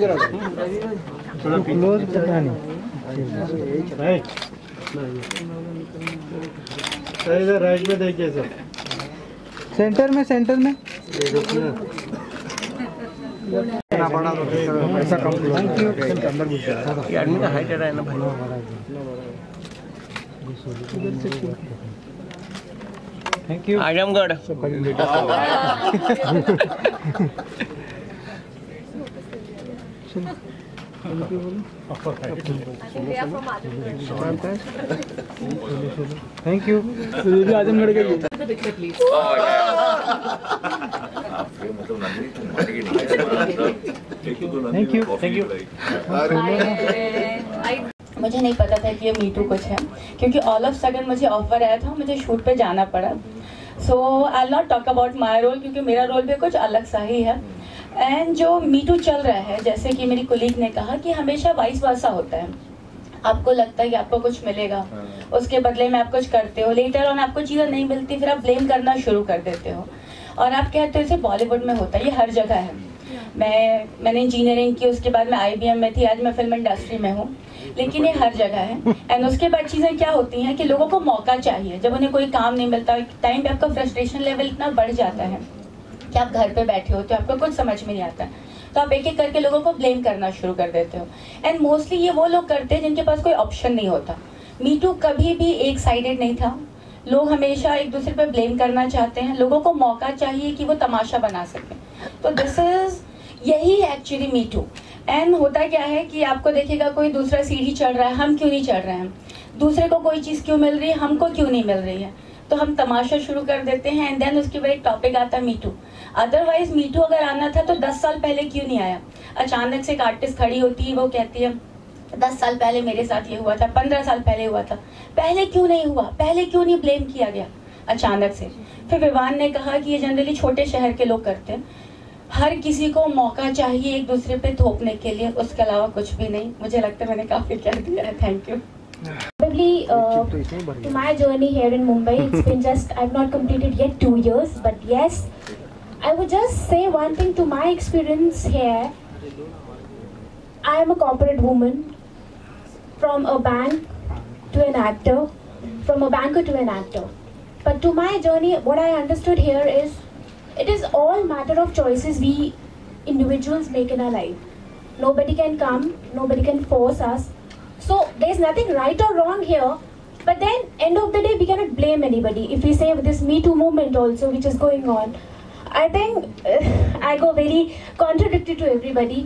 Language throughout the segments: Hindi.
थोड़ा क्लोज पता नहीं राइट इधर राइट में देखिए सर, सेंटर में ना बड़ा ऐसा कम ये आदमी का हाइट है ना भाई। Thank you Azamgarh. Thank you Azamgarh के थैंक यू। मुझे नहीं पता था कि ये मीटू कुछ है, क्योंकि ऑल ऑफ सडन मुझे ऑफर आया था, मुझे शूट पे जाना पड़ा। So I not talk about my role, क्योंकि मेरा रोल भी कुछ अलग सा ही है। एंड जो मीटू चल रहा है, जैसे कि मेरी कोलीग ने कहा कि हमेशा वाइस वर्सा होता है। आपको लगता है कि आपको कुछ मिलेगा, उसके बदले में आप कुछ करते हो, लेटर ऑन आपको चीज़ें नहीं मिलती, फिर आप ब्लेम करना शुरू कर देते हो और आप कहते हो इसे बॉलीवुड में होता है, ये हर जगह है। मैंने इंजीनियरिंग की, उसके बाद मैं IBM में थी, आज मैं फिल्म इंडस्ट्री में हूँ, लेकिन ये हर जगह है। एंड उसके बाद चीज़ें क्या होती हैं कि लोगों को मौका चाहिए। जब उन्हें कोई काम नहीं मिलता, टाइम पे आपका फ्रस्ट्रेशन लेवल इतना बढ़ जाता है कि आप घर पे बैठे हो तो आपको कुछ समझ में नहीं आता, तो आप एक एक करके लोगों को ब्लेम करना शुरू कर देते हो। एंड मोस्टली ये वो लोग करते हैं जिनके पास कोई ऑप्शन नहीं होता। मीटू कभी भी एक साइडेड नहीं था। लोग हमेशा एक दूसरे पे ब्लेम करना चाहते हैं, लोगों को मौका चाहिए कि वो तमाशा बना सकें। तो दिस इज यही है एक्चुअली मीटू। एंड होता क्या है कि आपको देखेगा कोई दूसरा सीढ़ी चढ़ रहा है, हम क्यों नहीं चढ़ रहे हैं, दूसरे को कोई चीज़ क्यों मिल रही है, हमको क्यों नहीं मिल रही है, तो हम तमाशा शुरू कर देते हैं। एंड देन उसके बाद एक टॉपिक आता है मीटू। अदरवाइज मीटू अगर आना था तो 10 साल पहले क्यों नहीं आया। अचानक से एक आर्टिस्ट खड़ी होती है, वो कहती है 10 साल पहले मेरे साथ ये हुआ था, 15 साल पहले हुआ था, पहले क्यों नहीं हुआ, पहले क्यों नहीं ब्लेम किया गया अचानक से। फिर विवान ने कहा कि ये जनरली छोटे शहर के लोग करते हैं, हर किसी को मौका चाहिए एक दूसरे पे थोपने के लिए, उसके अलावा कुछ भी नहीं। मुझे लगता है मैंने काफी कह दिया है। Thank you. Probably to my journey here in Mumbai, it's been just, I've not completed yet 2 years, but yes, I would just say one thing to my experience here. I am a corporate woman, from a bank to an actor, from a banker to an actor. But to my journey, what I understood here is, it is all matter of choices we individuals make in our life. Nobody can come, nobody can force us. So there's nothing right or wrong here, but then end of the day we cannot blame anybody. If we say this Me Too movement also which is going on, I think I go very contradictory to everybody.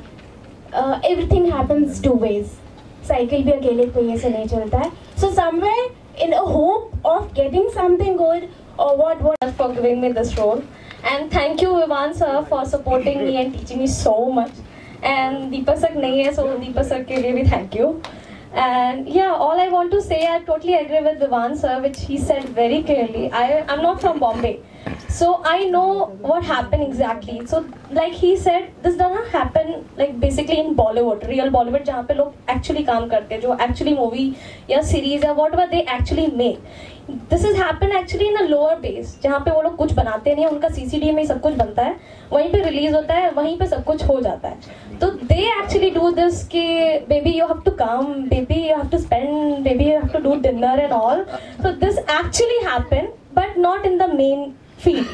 Everything happens 2 ways. Cycle भी अकेले पहिए से नहीं चलता है. So somewhere in a hope of getting something good, or what for giving me this role, and thank you Vivan sir for supporting me and teaching me so much. And Deepak sir नहीं है, so Deepak sir के लिए भी thank you. And yeah, all I want to say, I totally agree with Vivan sir, which he said very clearly. I'm not from Bombay, so I know what happened exactly. So like he said, this does not happen like basically in Bollywood, real Bollywood, जहाँ पे लोग actually काम करते हैं, जो actually movie या series या whatever they actually make. This has happened actually in a lower base, जहाँ पे वो लोग कुछ बनाते नहीं, उनका CCD में सब कुछ बनता है, वहीं पे रिलीज होता है, वहीं पे सब कुछ हो जाता है। तो they actually do this कि baby you have to come, baby you have to spend, baby you have to do dinner and all. So this actually happened, but not in the main feed.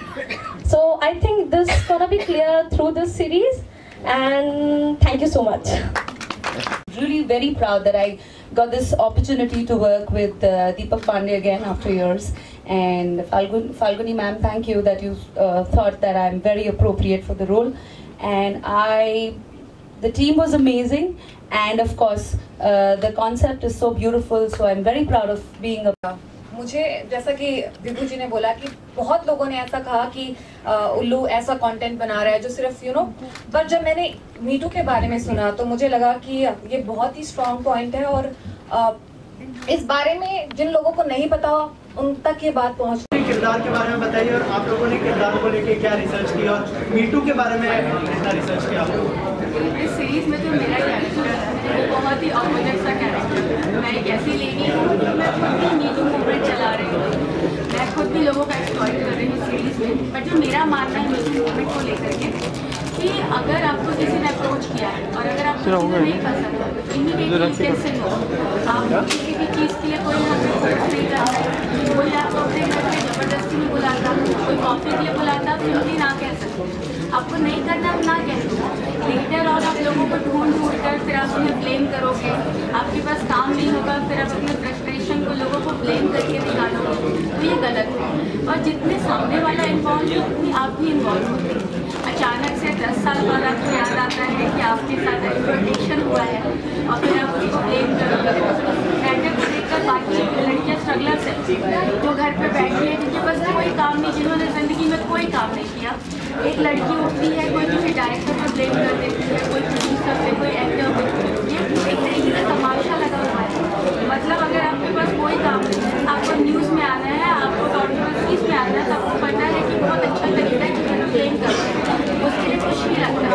So I think this is gonna be clear through this series, and thank you so much. Really very proud that I got this opportunity to work with Deepak Pandey again after years. And Falguni ma'am, thank you that you thought that I'm very appropriate for the role. And the team was amazing, and of course the concept is so beautiful, so I'm very proud of being a मुझे जैसा कि विभू जी ने बोला कि बहुत लोगों ने ऐसा कहा कि उल्लू ऐसा कंटेंट बना रहा है जो सिर्फ पर जब मैंने मीटू के बारे में सुना तो मुझे लगा कि ये बहुत ही स्ट्रॉन्ग पॉइंट है, और इस बारे में जिन लोगों को नहीं पता उन तक ये बात पहुंच। किरदार के बारे में बताइए, और आप लोगों ने किरदार को लेके क्या रिसर्च किया, और मीटू के बारे में कितना रिसर्च किया आप लोगों? इस सीरीज में जो मेरा कैरेक्टर है वो बहुत ही अपोजिट सा कैरेक्टर है। मैं एक ऐसी लेडी हूँ, मैं खुद भी मीटू मूवमेंट चला रही हूँ, मैं खुद भी लोगों का एक्सप्लॉइट कर रही हूँ सीरीज में। बट जो मेरा मानना है मीटू मूवमेंट को लेकर के कि अगर आपको किसी ने अप्रोच किया है और अगर आप आपको चीज़ें नहीं पसंद है, इमीडिएटली कैंसिल हो। आपको किसी भी चीज़ के लिए कोई यहाँ पे फोर्स नहीं करता है, कोई आपको अपने घर में ज़बरदस्ती में बुलाता, कोई कॉफ़ी के लिए बुलाता, सिंपली ना कह सकते। आपको नहीं करना आप ना कह सकते। लेटर और आप लोगों को ढूंढ कर फिर आप उन्हें ब्लेम करोगे, आपके पास काम नहीं होगा, फिर आप अपने फ्रस्ट्रेशन को लोगों को ब्लेम करके निकालोगे, तो ये गलत है। और जितने सामने वाला इन्वॉल्व है उतनी आप भी इन्वॉल्व होते हैं। अचानक से 10 साल बाद आपको याद आता है कि आपके साथ एक्सप्लॉयटेशन हुआ है और फिर आप उसको ब्लेम करोगे। मैटर को देखकर बाकी लड़कियाँ स्ट्रगलर्स हैं जो घर पे बैठी है, जिनके पास कोई काम नहीं, जिन्होंने ज़िंदगी में कोई काम नहीं किया। एक लड़की उठती है, कोई किसी डायरेक्टर पर ब्लेम कर देती है, कोई प्रोड्यूसर पे, कोई एक्टर पे। ये एक तरीके का तमाशा लगा हुआ है। मतलब अगर आपके पास कोई काम नहीं है, आपको न्यूज़ में आना है, आपको कॉन्ट्रोवर्सीज में आना है, तो आपको पता है कि बहुत अच्छा तरीका है कि हम ब्लेम कर रहे हैं, उसके लिए कुछ नहीं लगता।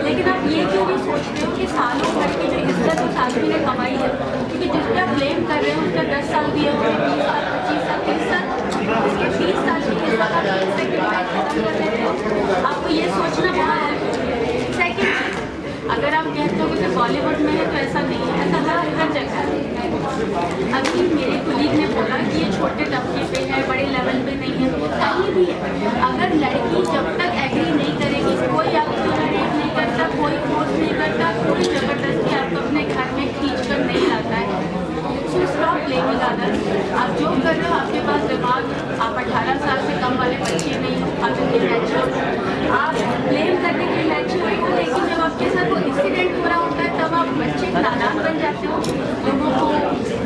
लेकिन आप ये क्यों नहीं सोचते हो कि सालों भर की जो इज्जत उस आदमी ने कमाई है, क्योंकि जिस पर आप ब्लेम कर रहे हो उसका 10 साल दिए हुए, 20 साल, 25 साल, 30 साल, उसके 30 साल की इज्जत आप 1 सेकंड में खत्म कर देते हो। आपको ये सोचना बहुत है। सेकेंड चीज़, अगर आप कहते हो कि बॉलीवुड में है तो ऐसा नहीं है, ऐसा हर जगह है। अभी मेरे कुलीग ने बोला कि ये छोटे तबके पे है, बड़े लेवल पे नहीं है, कहीं भी है। अगर लड़की जब तक एग्री नहीं करेगी, कोई आपको रेप नहीं करता, कोई फोर्स नहीं करता, कोई ज़बरदस्ती आपको अपने घर में खींच कर नहीं लाता है, सो स्टॉप ब्लेमिंग अदर्स। आप जो कर रहे हो, आपके पास दिमाग, आप 18 साल से कम वाले बच्चे नहीं हो, आप इतने मैच्योर हो, आप ब्लेम करने के लिए मैच्योर हो। लेकिन जब आपके साथ कोई इंसिडेंट हो रहा होता है तब आप बच्चे नादान बन जाते हो। लोगों को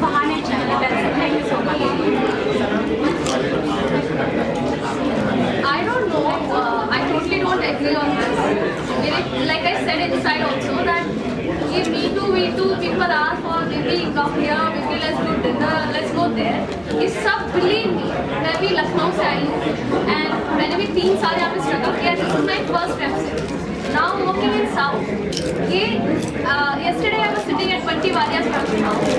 बहाने चाहिए, वैसे नहीं होगा। I don't know. I totally don't agree on this. Like I said inside also that if we too, people ask for, we come here, we let's do dinner, let's go there. ये सब believe me. मैं भी लखनऊ से आई हूँ and मैंने भी 3 साल यहाँ पे struggle किया. This is my first web. Now working in South. Yesterday I was sitting at Panti Walia's function house.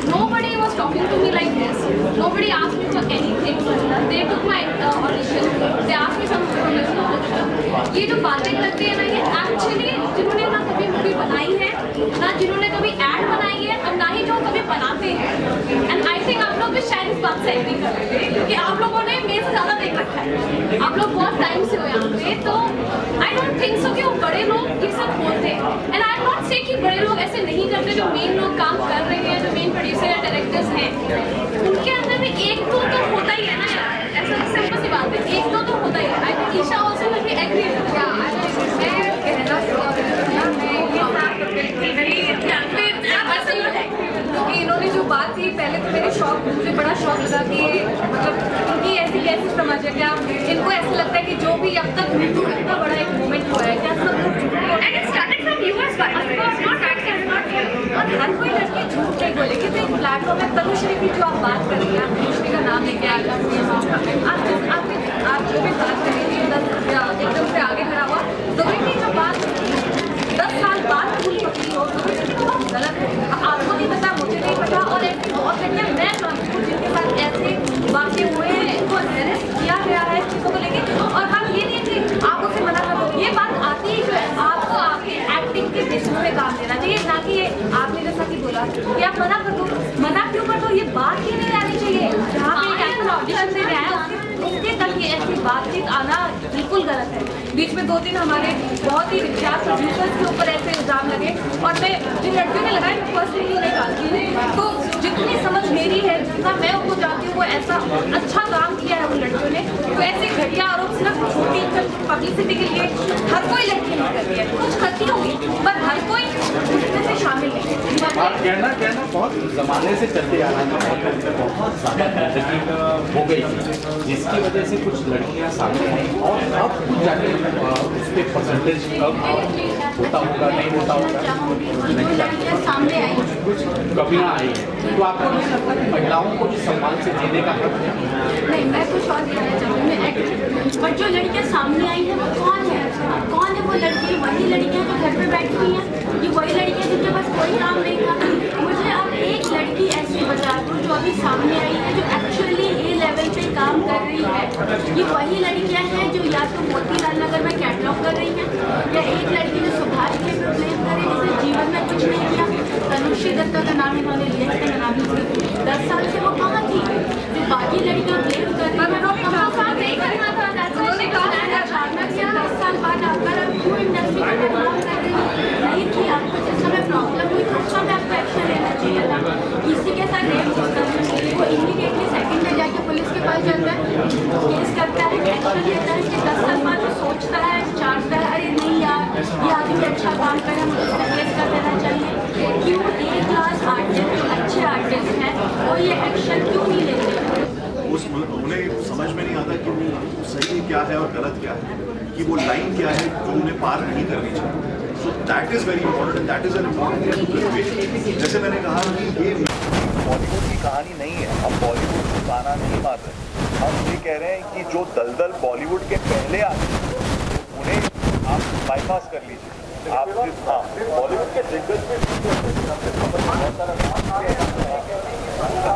Nobody was talking to me like this. Nobody asked me for anything. They took my audition. They asked me some information. ये जो बातें करते हैं ना, ये actually जिन्होंने ना कभी मूवी बनाई है, ना जिन्होंने कभी एड बनाई है, और ना ही जो कभी बनाते हैं। And I think आप लोग भी शायद इस बात से एग्री कर रहे हैं कि आप लोगों ने मेरे से ज़्यादा देख रखा है। आप लोग बहुत टाइम से हो यहाँ पे, तो I don't think so कि वो बड़े लोग ये सब बोलते हैं। And I am not saying कि बड़े लोग ऐसे नहीं करते, जो मेन लोग काम कर रहे हैं, जो मेन प्रोड्यूसर या डायरेक्टर्स हैं, उनके अंदर भी एक दो तो होता ही है ना यार। ऐसा सिंपल सी बात है, एक दो तो होता ही है। I think Isha also will be agree with that. क्योंकि इन्होंने जो बात की, पहले तो मुझे बड़ा शौक लगा कि मतलब इनकी ऐसी कैसी समझ है, क्या इनको ऐसा लगता है कि जो भी अब तक इतना बड़ा एक मोमेंट हुआ है, क्या सब लोग और हर कोई लड़की झूठ नहीं बोलेगी। तो एक प्लेटफॉर्म है तनुश्री की, जो आप बात कर रही हैं, आप तनुश्री का नाम लेके आए, आप जो भी बात कर रही थी एकदम से आगे खड़ा हुआ, तो की जो बात 10 साल बाद भूल पकड़ी हो, तो बहुत गलत है। आपको नहीं पता, मुझे नहीं पता, और ऐसी बहुत लड़कियाँ मैं जानती हूँ जिनके साथ ऐसे वाक़े हुए हैं, इनको अरेस्ट किया गया है चीज़ों को लेके। और बात ये नहीं है कि आप उसे मना कर दो, ये बात आती है जो है आपको आपकी एक्टिंग के बेसिस पे काम देना चाहिए, ना कि ये आपने जैसा कि बोला कि आप मना कर दो। मना क्यों कर दो, ये बात ही नहीं आनी चाहिए। जहाँ पे एक एक्टर ऑडिशन दे रहा है उसके तक ये ऐसी बातचीत आना बिल्कुल गलत है। बीच में 2-3 हमारे बहुत ही विख्यात प्रोड्यूसर्स के ऊपर ऐसे इल्ज़ाम लगे, और मैं जिन लड़कियों ने लगाए मैं पर्सनली नहीं जानती हूँ, तो जितनी समझ मेरी है, जितना मैं उनको जानती हूँ, वो ऐसा अच्छा काम किया है उन लड़कियों ने। तो ऐसे घटिया आरोप सिर्फ छोटी पब्लिसिटी के लिए हर कोई लड़की नहीं करती है, कुछ करती होगी पर हर कोई उसमें से शामिल है। कहना बहुत ज़माने से चलते आ रहा था, बहुत ज़्यादा हो गई थी, जिसकी वजह से कुछ लड़कियाँ सामने आई, और अब कुछ जाके उस पर परसेंटेज कम होता होगा, नहीं होता होगा, सामने आई कुछ कमियाँ आई हैं। तो आपको नहीं लगता कि महिलाओं को भी सम्मान से जीने का हक है? नहीं, मैं कुछ और कहना चाहूँगी, मैं एक्टर, पर जो लड़कियाँ सामने आई हैं वो कौन है? कौन है वो लड़की? वही लड़कियाँ जो घर पे बैठी हुई हैं, ये वही लड़कियाँ जिनके पास कोई काम नहीं था। मुझे अब एक लड़की ऐसी बता दो जो अभी सामने आई है, जो एक्चुअली ए लेवल पे काम कर रही है। ये वही लड़कियाँ हैं जो या तो मोतीलाल नगर में कैटलॉग कर रही हैं, या एक लड़की जो सुभाष के प्रॉब्लम करे, जिसे जीवन कि वो लाइन क्या है जो उन्हें पार नहीं करनी चाहिए। So that is very important and that is an important thing to convey. जैसे मैंने कहा कि ये बॉलीवुड की कहानी नहीं है, हम बॉलीवुड को गाना नहीं मार रहे, हम ये कह रहे हैं कि जो दलदल बॉलीवुड के पहले आते हैं उन्हें आप बाईपास कर लीजिए। आप हाँ, बॉलीवुड के दिग्गज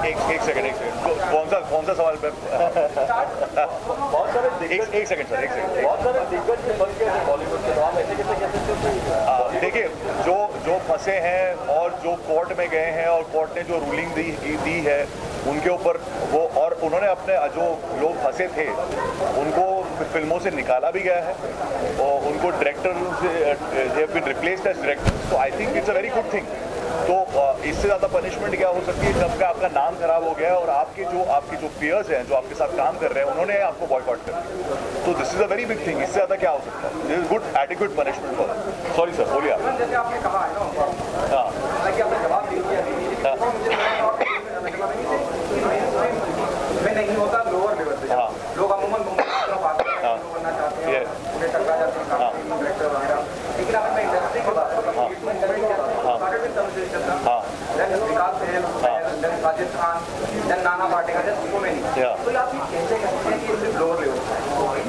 एक सेकंड कौन सा सवाल पे बहुत सारे एक सेकंड सर, बहुत सारे दिग्गज बन गए हैं बॉलीवुड के, तो आप ऐसे कैसे देखिए जो फंसे हैं और जो कोर्ट में गए हैं और कोर्ट ने जो रूलिंग दी है उनके ऊपर वो, और उन्होंने अपने जो लोग फंसे थे उनको फिल्मों से निकाला भी गया है और उनको director they have been replaced as director. So I think it's a very good thing. तो इससे ज़्यादा पनिशमेंट क्या हो सकती है जब आपका नाम खराब हो गया और आपके जो पेयर्स हैं जो आपके साथ काम कर रहे हैं उन्होंने आपको बॉयकॉट कर दिया। तो this is a very big thing. इससे ज़्यादा क्या हो सकता है? This is good adequate punishment for. Sorry sir, बोलिए आप। जैसे आपने कहा है ना, हाँ, हालांकि आपने जवाब दे दिया, मैं नहीं होता लोअर लेवल पे। हाँ, लोग अमूमन मुंबई की तरफ आते हैं, बनना चाहते हैं, उन्हें टकरा जाते हैं डायरेक्टर वगैरह। लेकिन अगर मैं इंडस्ट्री की बात करूँ, विकास सेन, साजिद खान, नाना पाटेकर, उसको मैं नहीं, तो आप कैसे कहते हैं कि सिर्फ लोअर लेवल?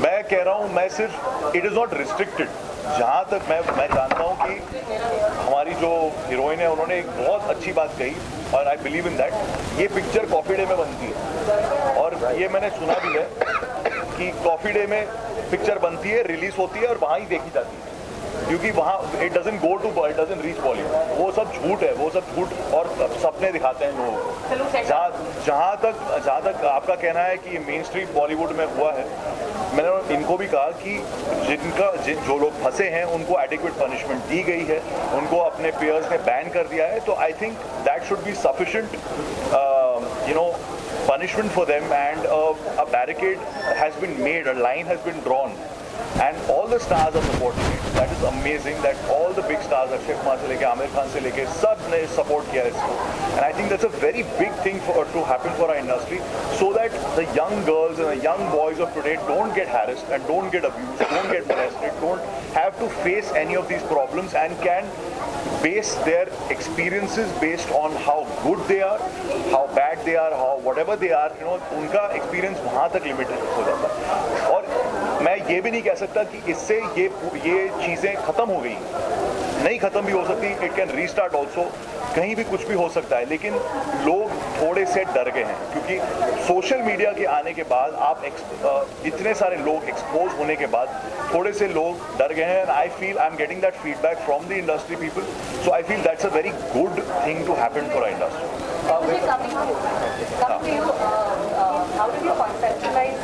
मैं कह रहा हूँ, मैं सिर्फ इट इज़ नॉट रिस्ट्रिक्टेड। जहाँ तक मैं जानता हूँ कि हमारी जो हीरोइन है उन्होंने एक बहुत अच्छी बात कही और आई बिलीव इन दैट, ये पिक्चर कॉफी डे में बनती है और ये मैंने सुना भी है कि कॉफी डे में पिक्चर बनती है, रिलीज होती है और वहाँ ही देखी जाती है, क्योंकि वहाँ it doesn't go to, it doesn't reach Bollywood. वो सब झूठ है, वो सब झूठ और सपने दिखाते हैं लोगों को। जहाँ तक आपका कहना है कि मेन स्ट्रीम बॉलीवुड में हुआ है, मैंने इनको भी कहा कि जो लोग फंसे हैं उनको एडिक्वेट पनिशमेंट दी गई है, उनको अपने पेयर्स ने बैन कर दिया है, तो I think that should be sufficient punishment for them, and a barricade has been made, a line has been drawn, and all the stars are supporting it. That is amazing that all the big stars, Akshay Kumar से लेके आमिर खान से लेके सब ने support किया इसको, and I think that's a very big thing to happen for our industry, so that the young girls and the young boys of today don't get harassed and don't get abused, don't get molested, don't have to face any of these problems, and can base their experiences based on how good they are, how bad they are, how whatever they are, उनका experience वहाँ तक limited हो जाता है। और मैं ये भी नहीं कह सकता कि इससे ये चीज़ें ख़त्म हो गई, नहीं ख़त्म भी हो सकती, इट कैन रीस्टार्ट ऑल्सो, कहीं भी कुछ भी हो सकता है, लेकिन लोग थोड़े से डर गए हैं क्योंकि सोशल मीडिया के आने के बाद आप इतने सारे लोग एक्सपोज होने के बाद थोड़े से लोग डर गए हैं, and I feel I am getting that feedback from the industry people, so I feel that's a very good thing to happen for our industry. How did you conceptualize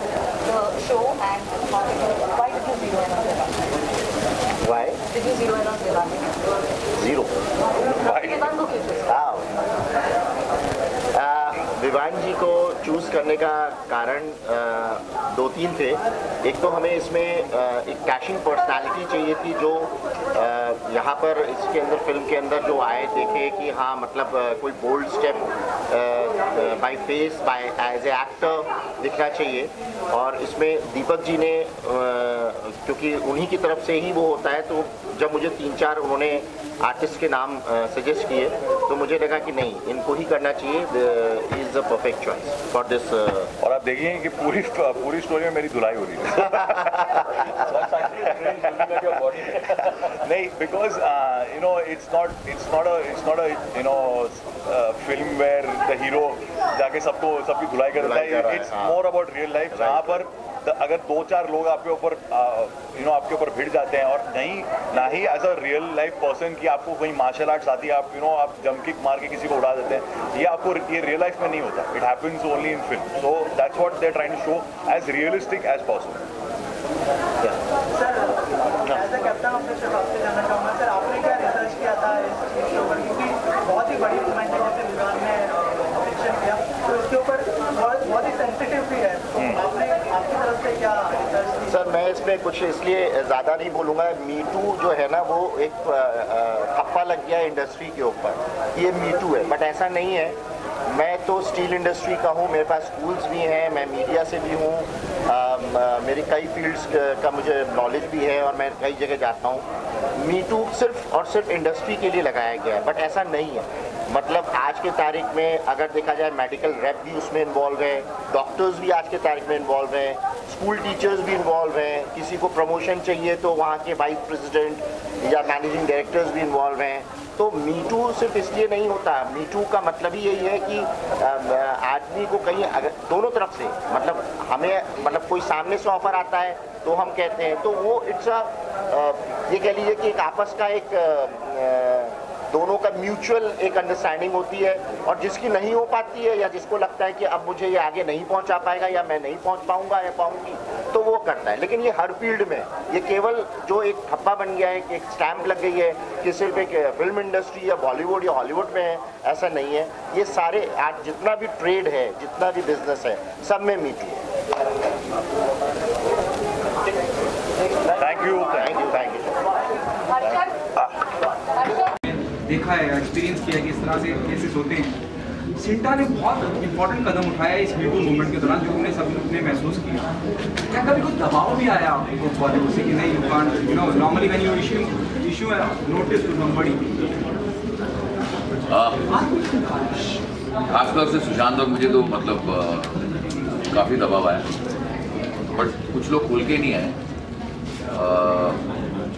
the show and why did you zero in on Devani? Why? Did you zero in on Devani? Zero. Why? Vivaan ji को चूज़ करने का कारण 2-3 थे। एक तो हमें इसमें एक कैशिंग पर्सनालिटी चाहिए थी जो यहाँ पर इसके अंदर फिल्म के अंदर जो आए देखे कि हाँ मतलब कोई bold step by face by as a actor दिखना चाहिए, और इसमें दीपक जी ने क्योंकि उन्हीं की तरफ से ही वो होता है, तो जब मुझे 3-4 उन्होंने आर्टिस्ट के नाम सजेस्ट किए तो मुझे लगा कि नहीं, इनको ही करना चाहिए, is the perfect choice for this. और आप देखिए कि पूरी स्टोरी में मेरी धुलाई हो रही है नहीं, because it's not a film where the hero जाके सबकी धुलाई करता है। It's more about real life, जहाँ पर अगर 2-4 लोग आपके ऊपर भिड़ जाते हैं, और ना ही as a real life person कि आपको कहीं मार्शल आर्ट्स आती है, आप जंप किक मार के किसी को उड़ा देते हैं, ये रियल लाइफ में नहीं होता, it happens only in film, so that's what they are trying to show as realistic as possible. Sir as a captain of the ship आपसे जानना चाहूँगा सर, आपने क्या रिसर्च किया था इस चीज़ के ऊपर, क्योंकि बहुत ही बड़ी मूवमेंट है जैसे विवान ने ऑडिशन किया, तो इसके ऊपर बहुत ही सेंसिटिव भी है, तो आपने आपकी तरफ से क्या रिसर्च की? सर मैं इसमें कुछ इसलिए ज़्यादा नहीं बोलूँगा, मी टू जो है ना वो एक ठप्पा लग गया इंडस्ट्री के ऊपर, ये मी टू है, बट ऐसा नहीं है। मैं तो स्टील इंडस्ट्री का हूँ, मेरे पास स्कूल्स भी हैं, मैं मीडिया से भी हूँ, मेरी कई फील्ड्स का मुझे नॉलेज भी है और मैं कई जगह जाता हूँ। मी टू सिर्फ और सिर्फ इंडस्ट्री के लिए लगाया गया है, बट ऐसा नहीं है। मतलब आज के तारीख में अगर देखा जाए मेडिकल रेप भी उसमें इन्वॉल्व है, डॉक्टर्स भी आज के तारीख में इन्वॉल्व हैं, स्कूल टीचर्स भी इन्वॉल्व हैं, किसी को प्रमोशन चाहिए तो वहाँ के वाइस प्रेसिडेंट या मैनेजिंग डायरेक्टर्स भी इन्वॉल्व हैं। तो मी टू सिर्फ इसलिए नहीं होता, मी टू का मतलब ही यही है कि आदमी को कहीं अगर दोनों तरफ से मतलब हमें मतलब कोई सामने से ऑफर आता है तो हम कहते हैं तो वो इट्स ये कह लीजिए कि एक आपस का एक दोनों का म्यूचुअल एक अंडरस्टैंडिंग होती है, और जिसकी नहीं हो पाती है या जिसको लगता है कि अब मुझे ये आगे नहीं पहुंचा पाएगा या मैं नहीं पहुंच पाऊंगा या पाऊंगी तो वो करता है। लेकिन ये हर फील्ड में ये केवल जो एक ठप्पा बन गया है, एक स्टैंप लग गई है कि सिर्फ एक फिल्म इंडस्ट्री या बॉलीवुड या हॉलीवुड में है, ऐसा नहीं है। ये सारे आज जितना भी ट्रेड है, जितना भी बिजनेस है, सब में मी टू है। Thank you. देखा है, एक्सपीरियंस किया कि इस तरह से केसेस होते हैं। सिंटा ने बहुत इंपॉर्टेंट कदम उठाया इस मी टू मूवमेंट के दौरान, जो हमने सबने महसूस किया। क्या कभी कोई दबाव भी आया आपको बॉलीवुड से कि नहीं you can't you know normally when you issue notice to somebody? खासतौर से सुशांत और मुझे तो मतलब काफ़ी दबाव आया, बट कुछ लोग खुल के नहीं आए।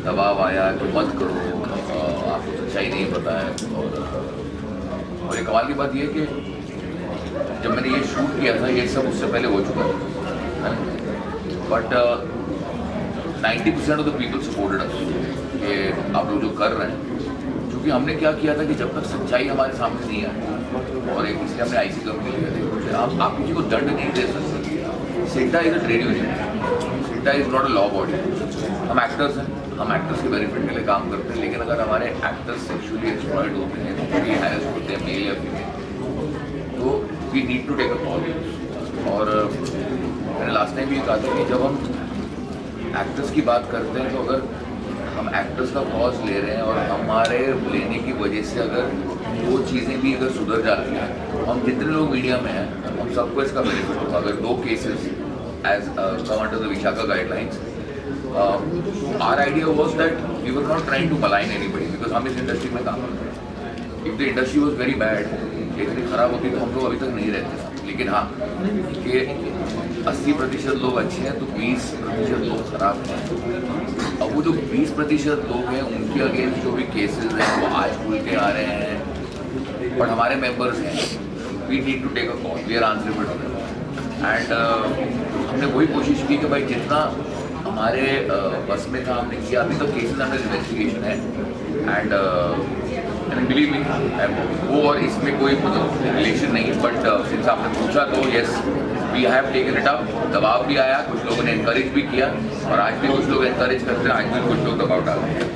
दबाव आया कि मत करो, आपको सच्चाई नहीं पता है। और एक कमाल की बात यह है कि जब मैंने ये शूट किया था, ये सब उससे पहले हो चुका था, but 90% of the people supported us कि आप लोग जो कर रहे हैं। क्योंकि हमने क्या किया था कि जब तक सच्चाई हमारे सामने नहीं आई, और एक इसलिए हमने IC कंपनी लिया था, आप किसी को दंड नहीं दे सकते। CINTAA is a trade union, CINTAA is not a law body. हम एक्टर्स हैं, हम एक्टर्स के बेनिफिट के लिए काम करते हैं, लेकिन अगर हमारे एक्टर्स सेक्सुअली एक्सप्लॉइट होते हैं, तो हैरेस होते हैं मेल या फीमेल, तो we need to take a call. और मैंने लास्ट टाइम ये कहा था कि जब हम एक्टर्स की बात करते हैं, तो अगर हम एक्टर्स का कॉज ले रहे हैं और हमारे लेने की वजह से अगर वो चीज़ें भी अगर सुधर जाती हैं, हम जितने लोग मीडिया में हैं, हम सबको इसका बेनिफिट होगा। अगर 2 cases as come under the Vishakha guidelines, our idea was that we were not trying to malign anybody because हम इस इंडस्ट्री में काम करते हैं। If the industry was very bad, इतनी खराब होती तो हम लोग अभी तक नहीं रहते। लेकिन हाँ, कि 80% लोग अच्छे हैं तो 20% लोग खराब हैं। अब वो जो 20% लोग हैं, उनके अगेंस्ट जो भी केसेस हैं वो आज खुल के आ रहे हैं, बट हमारे मेंबर्स हैं। We need to take a call, we are answerable to them. And हमने वही कोशिश की कि भाई जितना हमारे बस में था हमने किया। अभी तक केसेस अंडर इन्वेस्टिगेशन है, एंड बिलीव मी, वो और इसमें कोई मतलब रिलेशन नहीं, बट सिंस आपने पूछा तो yes we have taken it up. दबाव भी आया, कुछ लोगों ने इनकरेज भी किया, और आज भी कुछ लोग इनकरेज करते हैं, आज भी कुछ लोग दबाव डाल रहे हैं।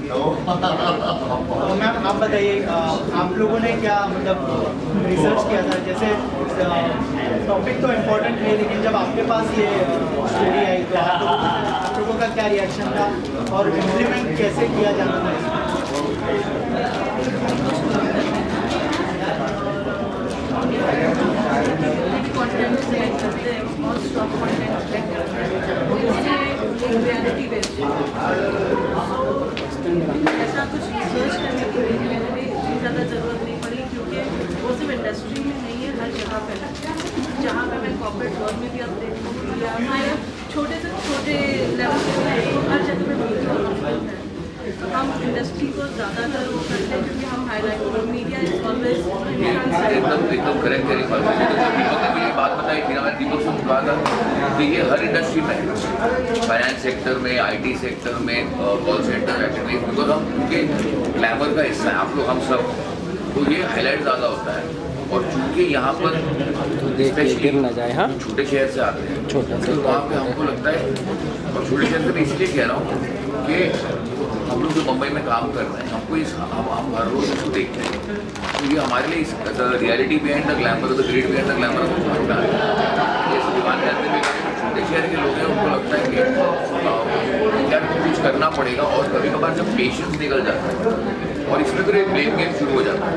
तो मैम आप बताइए, आप लोगों ने क्या मतलब रिसर्च किया था? जैसे टॉपिक तो इम्पोर्टेंट है, लेकिन जब आपके पास ये स्टोरी आई तो आप लोगों का क्या रिएक्शन था और इम्प्लीमेंट कैसे किया जाना था? ऐसा कुछ रिसर्च करने की भी ज़्यादा ज़रूरत नहीं पड़ी, क्योंकि वो सिर्फ इंडस्ट्री में नहीं है, हर जगह पे है। जहाँ पे मैं कॉर्पोरेट वर्ल्ड में भी अब देखूँ या मैं छोटे से छोटे लेवल पे देखूँ, हर जगह पे मीडिया है। तो हम इंडस्ट्री को ज़्यादातर वो करते हैं क्योंकि हम हाईलाइट मीडिया इज ऑलवेज एकदम करेक्ट है। दीपक ने मुझे बात बताई थी ना, मैं दीपक से कहा था कि ये हर इंडस्ट्री में है, फाइनेंस सेक्टर में, IT सेक्टर में, कॉल सेंटर, एक्टिविटीज, बिकॉज हम क्योंकि ग्लैमर का हिस्सा है आप लोग, हम सब, तो ये हाईलाइट ज़्यादा होता है। और चूँकि यहाँ पर गिर ना जाए, हाँ, छोटे शहर से आते हैं, छोटा तो वहाँ पे हमको लगता है, और छोटे शहर से मैं इसलिए कह रहा हूँ कि हम लोग जो मुंबई में काम कर रहे हैं, हमको इस हम हर रोज इसको देखते हैं, तो ये हमारे लिए इस reality behind the glamour, the great behind the glamour को समझना है। जैसे दुकान के अंदर में छोटे शहर के लोग हैं, उनको लगता है कि यार कुछ करना पड़ेगा, और कभी कभार जब पेशेंस निकल जाता है और इसमें फिर एक ब्लेम गेम शुरू हो जाता है,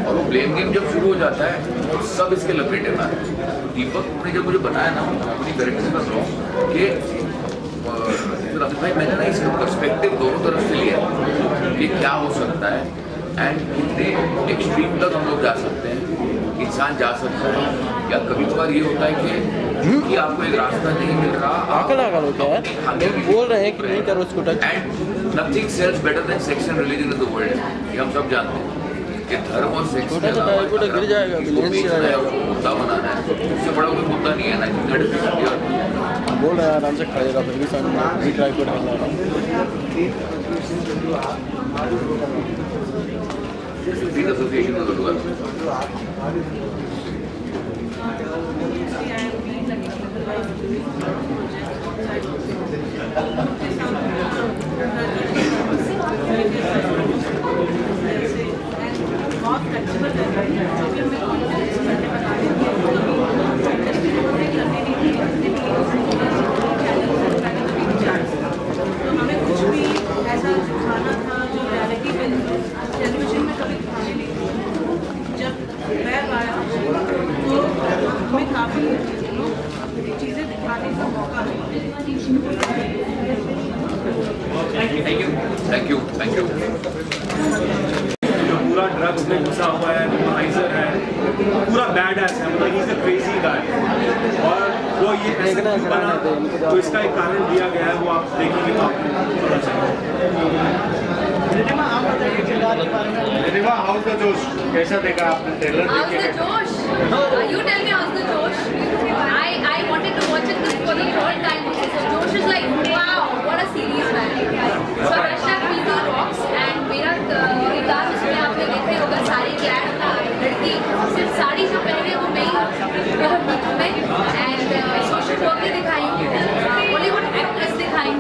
और वो ब्लेम गेम जब शुरू हो जाता है तो सब इसके लपेटे में आते हैं। दीपक ने जब मुझे बताया ना, अपनी करेक्शन कर रहा हूँ कि भाई मैंने ना इसका पर्सपेक्टिव दोनों तरफ से लिया कि क्या हो सकता है एंड कितने एक्सट्रीम तक हम लोग जा सकते हैं, इंसान जा सकता है। या कभी कभार ये होता है कि आपको एक रास्ता नहीं मिल रहा, बोल रहे हैं कि नहीं करो उसको touch, and nothing sells better than sex and religion in the world. ये हम सब जानते हैं कि धर्म और सेक्स के अलावा गिर जाएगा, मुद्दा बनाना है, उससे बड़ा कोई मुद्दा नहीं है ना। बोल रहे हैं आराम से खड़े रहो, भी ट्राई कर रहा एसोसिएशन में बोलूँगा हमें कुछ भी ऐसा दिखाना था जो रियलिटी टेलीविजन में कभी दिखाने नहीं थी। जब वेब आया तो हमें काफ़ी चीज़ें दिखाने का मौका मिला। Thank you. पूरा ड्रग्स में घुसा हुआ है, वुमनाइजर है, पूरा बैड एस है, मतलब he is a crazy guy, और वो ये ऐसा क्यों बना, तो इसका एक कारण दिया गया है, वो आप देखेंगे तो आपको पता चलेगा। रिवा, हाउस द जोश कैसा देखा आपने trailer How's the Josh? You tell me how's the Josh? I wanted to watch it for the third time. So Josh is like, wow, what a series, man. So #BT rocks, and मेरा किरदार उसमें आपने देखा ही होगा, साड़ी की ऐड था, लड़की सिर्फ साड़ी जो पहने वो मैं में, एंड सोशल वर्कर दिखाई, बॉलीवुड एक्ट्रेस दिखाई।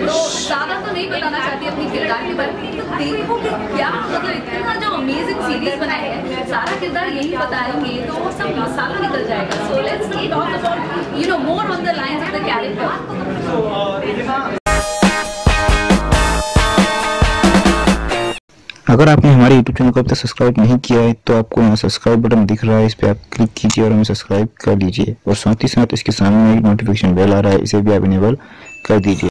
तो ज़्यादा तो नहीं बताना चाहती अपनी किरदार के बारे में, तो देखो कि क्या मतलब इतना जो अमेजिंग सीरीज बनाई है, सारा किरदार यही बताएंगे तो वो सब मसाला निकल जाएगा। So let's talk about more on the lines of the character. अगर आपने हमारे YouTube चैनल को अब तक सब्सक्राइब नहीं किया है तो आपको यहाँ सब्सक्राइब बटन दिख रहा है, इस पर आप क्लिक कीजिए और हमें सब्सक्राइब कर लीजिए, और साथ ही साथ इसके सामने एक नोटिफिकेशन बेल आ रहा है, इसे भी आप इनेबल कर दीजिए।